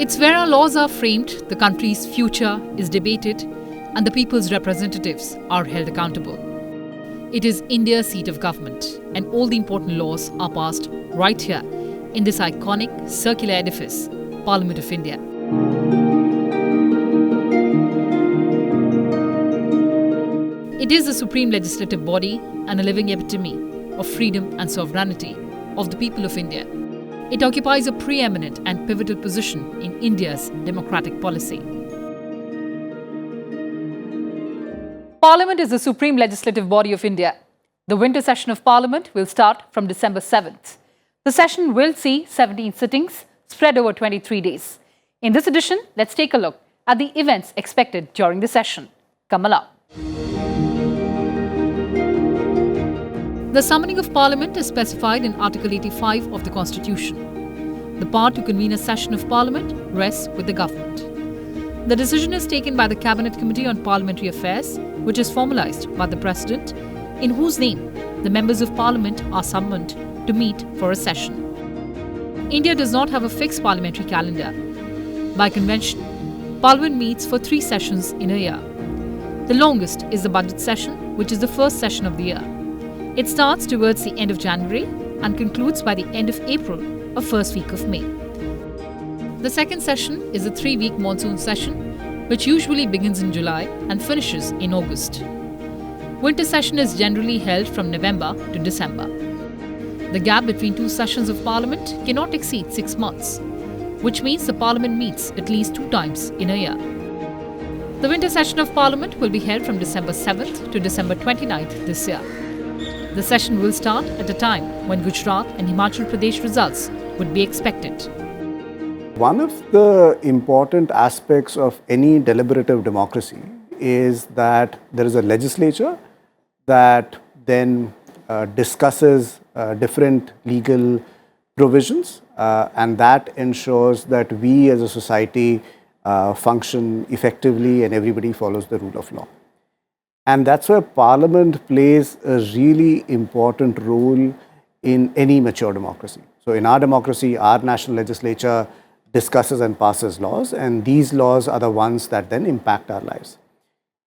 It's where our laws are framed, the country's future is debated, and the people's representatives are held accountable. It is India's seat of government, and all the important laws are passed right here in this iconic circular edifice, Parliament of India. It is the supreme legislative body and a living epitome of freedom and sovereignty of the people of India. It occupies a preeminent and pivotal position in India's democratic policy. Parliament is the supreme legislative body of India. The winter session of Parliament will start from December 7th. The session will see 17 sittings spread over 23 days. In this edition, let's take a look at the events expected during the session. Come along. The summoning of Parliament is specified in Article 85 of the Constitution. The power to convene a session of Parliament rests with the government. The decision is taken by the Cabinet Committee on Parliamentary Affairs, which is formalised by the President, in whose name the members of Parliament are summoned to meet for a session. India does not have a fixed parliamentary calendar. By convention, Parliament meets for 3 sessions in a year. The longest is the budget session, which is the first session of the year. It starts towards the end of January and concludes by the end of April or first week of May. The second session is a 3-week monsoon session, which usually begins in July and finishes in August. Winter session is generally held from November to December. The gap between 2 sessions of Parliament cannot exceed 6 months, which means the Parliament meets at least 2 times in a year. The winter session of Parliament will be held from December 7th to December 29th this year. The session will start at a time when Gujarat and Himachal Pradesh results would be expected. One of the important aspects of any deliberative democracy is that there is a legislature that then discusses different legal provisions and that ensures that we as a society function effectively and everybody follows the rule of law. And that's where Parliament plays a really important role in any mature democracy. So in our democracy, our national legislature discusses and passes laws, and these laws are the ones that then impact our lives.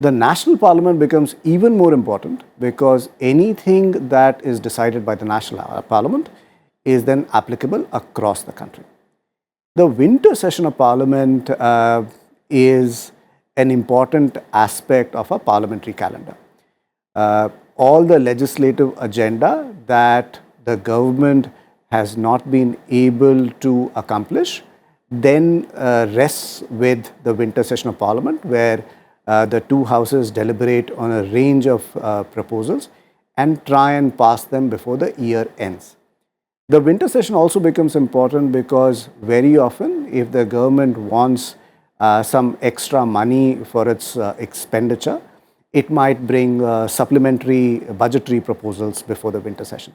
The national parliament becomes even more important because anything that is decided by the national parliament is then applicable across the country. The winter session of Parliament is an important aspect of a parliamentary calendar. All the legislative agenda that the government has not been able to accomplish then rests with the winter session of Parliament, where the 2 houses deliberate on a range of proposals and try and pass them before the year ends. The winter session also becomes important because very often if the government wants some extra money for its expenditure, it might bring supplementary budgetary proposals before the winter session.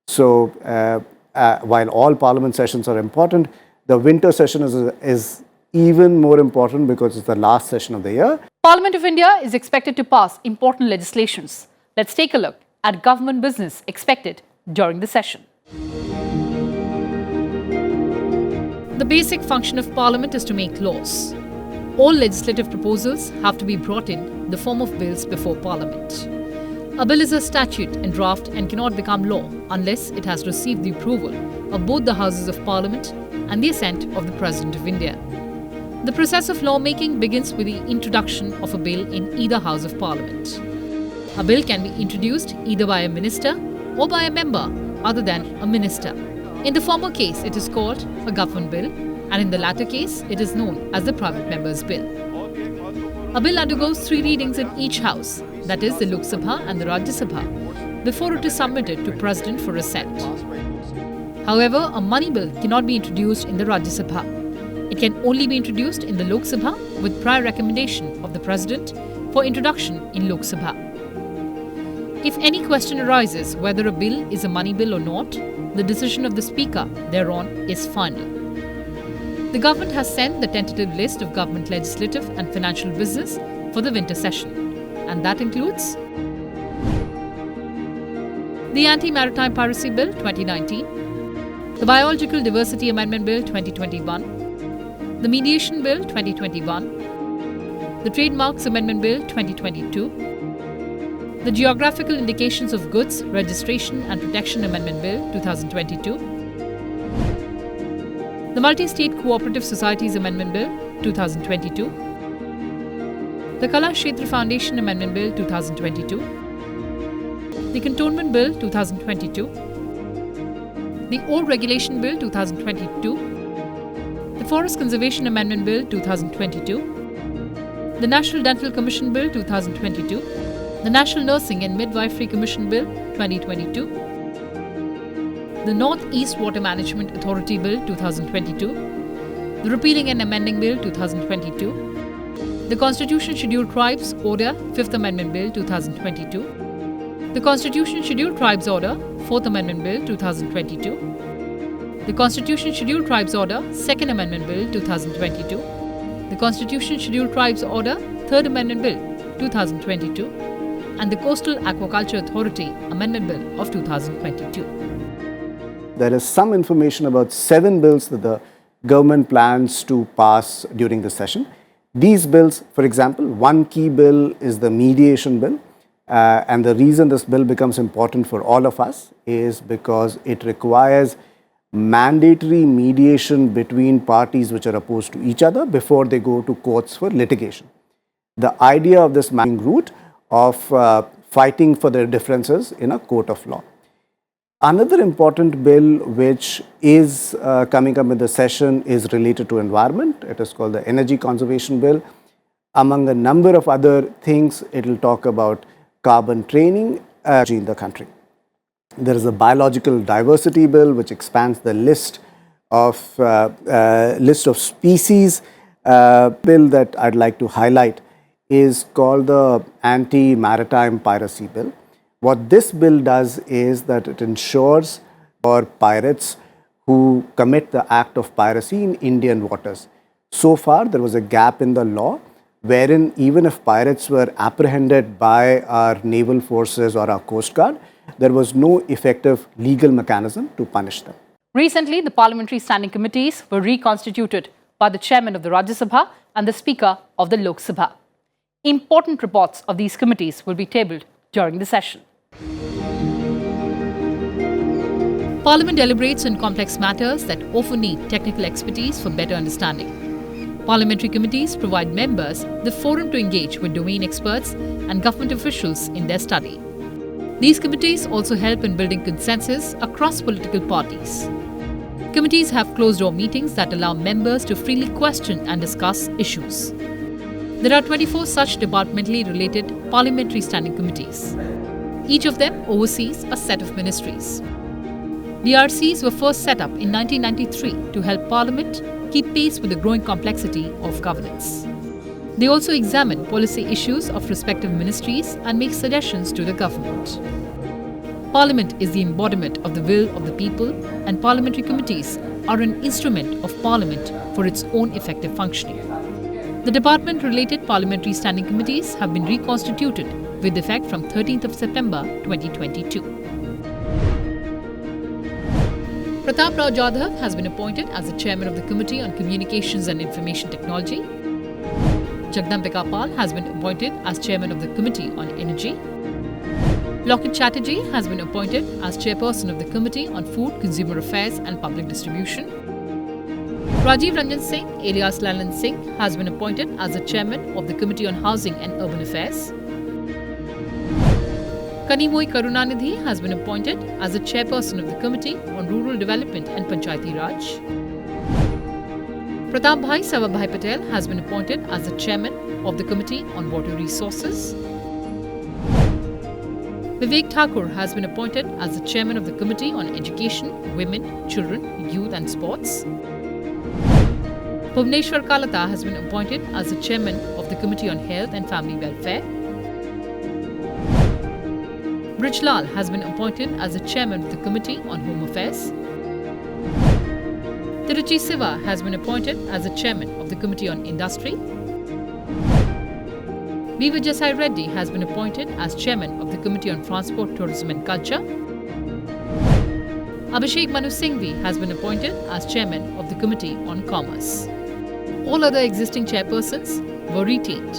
So while all parliament sessions are important, the winter session is even more important because it's the last session of the year. Parliament of India is expected to pass important legislations. Let's take a look at government business expected during the session. The basic function of Parliament is to make laws. All legislative proposals have to be brought in the form of bills before Parliament. A bill is a statute in draft and cannot become law unless it has received the approval of both the Houses of Parliament and the assent of the President of India. The process of lawmaking begins with the introduction of a bill in either House of Parliament. A bill can be introduced either by a minister or by a member other than a minister. In the former case, it is called a government bill, and in the latter case, it is known as the private member's bill. A bill undergoes 3 readings in each house, that is the Lok Sabha and the Rajya Sabha, before it is submitted to President for assent. However, a money bill cannot be introduced in the Rajya Sabha. It can only be introduced in the Lok Sabha with prior recommendation of the President for introduction in Lok Sabha. If any question arises whether a bill is a money bill or not, the decision of the Speaker thereon is final. The government has sent the tentative list of government legislative and financial business for the winter session, and that includes the Anti-Maritime Piracy Bill 2019, the Biological Diversity Amendment Bill 2021, the Mediation Bill 2021, the Trademarks Amendment Bill 2022, the Geographical Indications of Goods, Registration and Protection Amendment Bill 2022, the Multi-State Cooperative Societies Amendment Bill 2022, the Kalakshetra Foundation Amendment Bill 2022, the Cantonment Bill 2022, the Ore Regulation Bill 2022, the Forest Conservation Amendment Bill 2022, the National Dental Commission Bill 2022, the National Nursing and Midwifery Commission Bill 2022, the North-East Water Management Authority Bill 2022, the Repealing and Amending Bill 2022, the Constitution Scheduled Tribes Order 5th Amendment Bill 2022, the Constitution Scheduled Tribes Order 4th Amendment Bill 2022, the Constitution Scheduled Tribes Order 2nd Amendment Bill 2022, the Constitution Scheduled Tribes Order 3rd Amendment Bill 2022, and the Coastal Aquaculture Authority Amendment Bill of 2022. There is some information about 7 bills that the government plans to pass during the session. These bills, for example, one key bill is the Mediation Bill. And the reason this bill becomes important for all of us is because it requires mandatory mediation between parties which are opposed to each other before they go to courts for litigation. The idea of this route of fighting for their differences in a court of law. Another important bill which is coming up in the session is related to environment. It is called the Energy Conservation Bill. Among a number of other things, it will talk about carbon training in the country. There is a Biological Diversity Bill which expands the list of species. Bill that I'd like to highlight is called the Anti-Maritime Piracy Bill. What this bill does is that it ensures for pirates who commit the act of piracy in Indian waters. So far, there was a gap in the law wherein even if pirates were apprehended by our naval forces or our Coast Guard, there was no effective legal mechanism to punish them. Recently, the Parliamentary Standing Committees were reconstituted by the Chairman of the Rajya Sabha and the Speaker of the Lok Sabha. Important reports of these committees will be tabled during the session. Parliament deliberates on complex matters that often need technical expertise for better understanding. Parliamentary committees provide members the forum to engage with domain experts and government officials in their study. These committees also help in building consensus across political parties. Committees have closed-door meetings that allow members to freely question and discuss issues. There are 24 such departmentally related parliamentary standing committees. Each of them oversees a set of ministries. The RCs were first set up in 1993 to help Parliament keep pace with the growing complexity of governance. They also examine policy issues of respective ministries and make suggestions to the government. Parliament is the embodiment of the will of the people, and parliamentary committees are an instrument of Parliament for its own effective functioning. The department-related parliamentary standing committees have been reconstituted with effect from 13th of September 2022. Pratap Rao Jadhav has been appointed as the chairman of the Committee on Communications and Information Technology. Jagdambika Pal has been appointed as chairman of the Committee on Energy. Lockit Chatterjee has been appointed as chairperson of the Committee on Food, Consumer Affairs and Public Distribution. Rajiv Ranjan Singh, alias Lalan Singh, has been appointed as the chairman of the Committee on Housing and Urban Affairs. Kanimoi Karunanidhi has been appointed as the chairperson of the Committee on Rural Development and Panchayati Raj. Pratap Bhai Savabhai Patel has been appointed as the chairman of the Committee on Water Resources. Vivek Thakur has been appointed as the chairman of the Committee on Education, Women, Children, Youth and Sports. Bhuvneshwar Kalata has been appointed as the chairman of the Committee on Health and Family Welfare. Brij Lal has been appointed as the chairman of the Committee on Home Affairs. Tiruchi Siva has been appointed as the chairman of the Committee on Industry. B. Vijay Reddy has been appointed as chairman of the Committee on Transport, Tourism and Culture. Abhishek Manu Singhvi has been appointed as chairman of the Committee on Commerce. All other existing chairpersons were retained.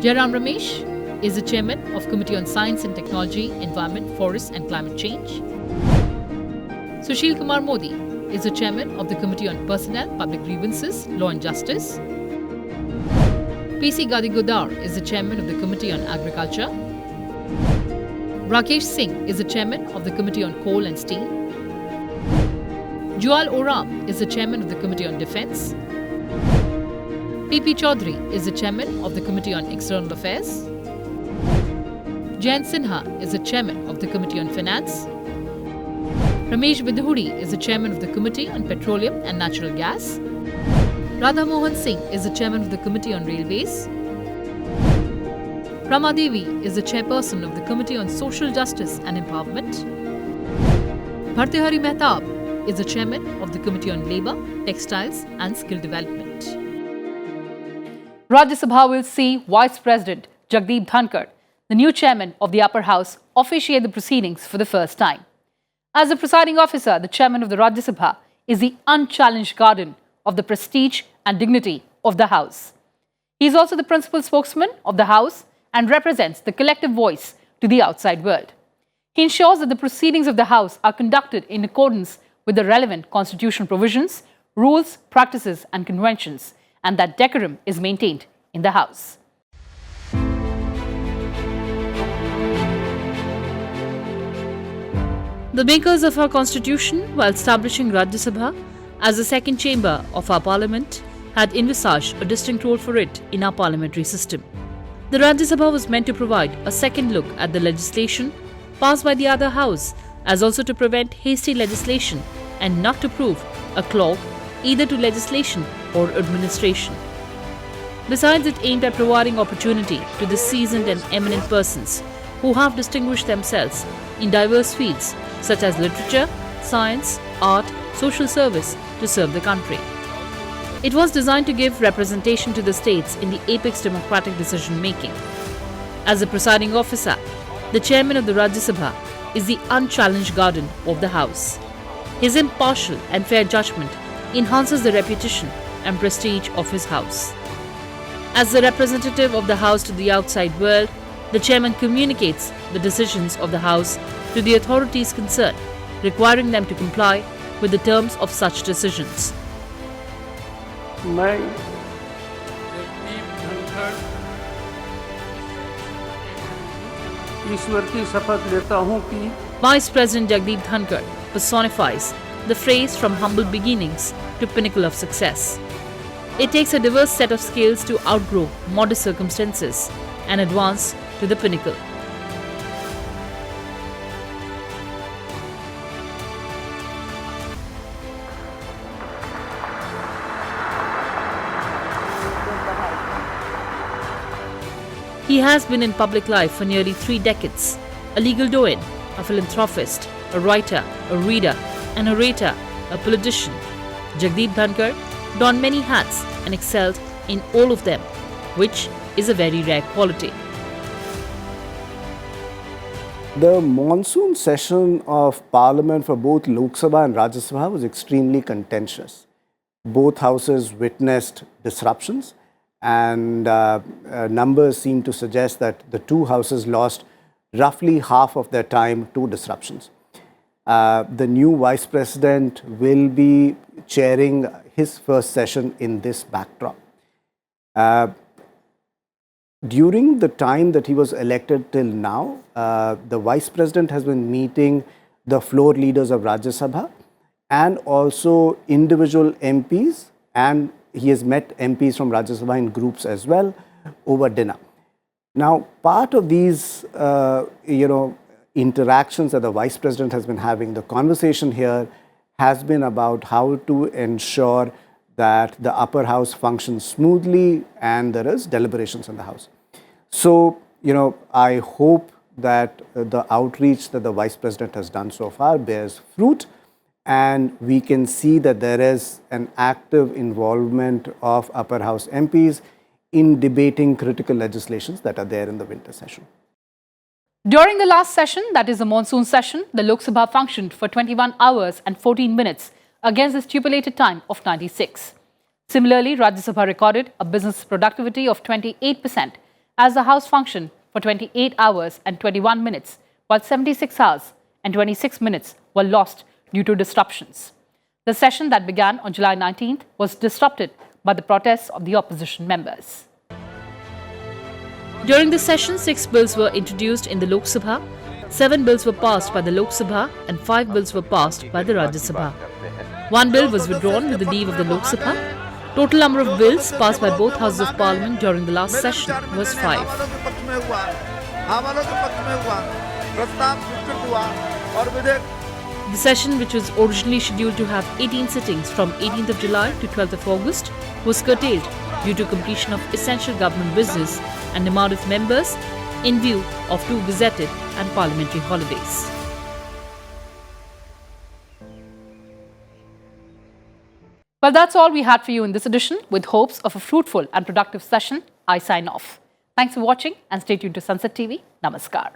Jairam Ramesh is the chairman of Committee on Science and Technology, Environment, Forests and Climate Change. Sushil Kumar Modi is the chairman of the Committee on Personnel, Public Grievances, Law and Justice. PC Gadigodar is the chairman of the Committee on Agriculture. Rakesh Singh is the chairman of the Committee on Coal and Steel. Jual Oram is the chairman of the Committee on Defence. PP Chaudhary is the chairman of the Committee on External Affairs. Jayant Sinha is the chairman of the Committee on Finance. Ramesh Bidhuri is the chairman of the Committee on Petroleum and Natural Gas. Radha Mohan Singh is the chairman of the Committee on Railways. Rama Devi is the chairperson of the Committee on Social Justice and Empowerment. Bhartihari Mehtab is the chairman of the Committee on Labour, Textiles and Skill Development. Rajya Sabha will see Vice President Jagdeep Dhankar, the new chairman of the upper house, officiate the proceedings for the first time. As the presiding officer, the chairman of the Rajya Sabha is the unchallenged guardian of the prestige and dignity of the house. He is also the principal spokesman of the house and represents the collective voice to the outside world. He ensures that the proceedings of the house are conducted in accordance with the relevant constitutional provisions, rules, practices and conventions, and that decorum is maintained in the house. The makers of our constitution, while establishing Rajya Sabha as the second chamber of our parliament, had envisaged a distinct role for it in our parliamentary system. The Rajya Sabha was meant to provide a second look at the legislation passed by the other house, as also to prevent hasty legislation and not to prove a clog either to legislation or administration. Besides, it aimed at providing opportunity to the seasoned and eminent persons who have distinguished themselves in diverse fields such as literature, science, art, social service to serve the country. It was designed to give representation to the states in the apex democratic decision-making. As the presiding officer, the chairman of the Rajya Sabha is the unchallenged guardian of the house. His impartial and fair judgment enhances the reputation and prestige of his house. As the representative of the house to the outside world, the chairman communicates the decisions of the house to the authorities concerned, requiring them to comply with the terms of such decisions. मैं जगदीप धनखड़ ईश्वर की शपथ लेता हूं कि Vice President Jagdeep Dhankar personifies the phrase from humble beginnings to pinnacle of success. It takes a diverse set of skills to outgrow modest circumstances and advance to the pinnacle. He has been in public life for nearly 3 decades, a legal doyen, a philanthropist, a writer, a reader, an orator, a politician. Jagdeep Dhankar donned many hats and excelled in all of them, which is a very rare quality. The monsoon session of Parliament for both Lok Sabha and Rajya Sabha was extremely contentious. Both houses witnessed disruptions, and numbers seem to suggest that the two houses lost roughly half of their time to disruptions. The new Vice President will be chairing his first session in this backdrop. During the time that he was elected till now, the Vice President has been meeting the floor leaders of Rajya Sabha and also individual MPs, and he has met MPs from Rajya Sabha in groups as well over dinner. Now, part of these, interactions that the Vice President has been having, the conversation here has been about how to ensure that the upper house functions smoothly and there is deliberations in the house. So, I hope that the outreach that the Vice President has done so far bears fruit, and we can see that there is an active involvement of upper house MPs in debating critical legislations that are there in the winter session. During the last session, that is the monsoon session, the Lok Sabha functioned for 21 hours and 14 minutes against the stipulated time of 96. Similarly, Rajya Sabha recorded a business productivity of 28% as the House functioned for 28 hours and 21 minutes, while 76 hours and 26 minutes were lost due to disruptions. The session that began on July 19th was disrupted by the protests of the opposition members. During the session, 6 bills were introduced in the Lok Sabha, 7 bills were passed by the Lok Sabha and 5 bills were passed by the Rajya Sabha. 1 bill was withdrawn with the leave of the Lok Sabha. Total number of bills passed by both houses of parliament during the last session was 5. The session, which was originally scheduled to have 18 sittings from 18th of July to 12th of August, was curtailed due to completion of essential government business and demand of members in view of 2 gazetted and parliamentary holidays. Well, that's all we had for you in this edition. With hopes of a fruitful and productive session, I sign off. Thanks for watching and stay tuned to Sansad TV. Namaskar.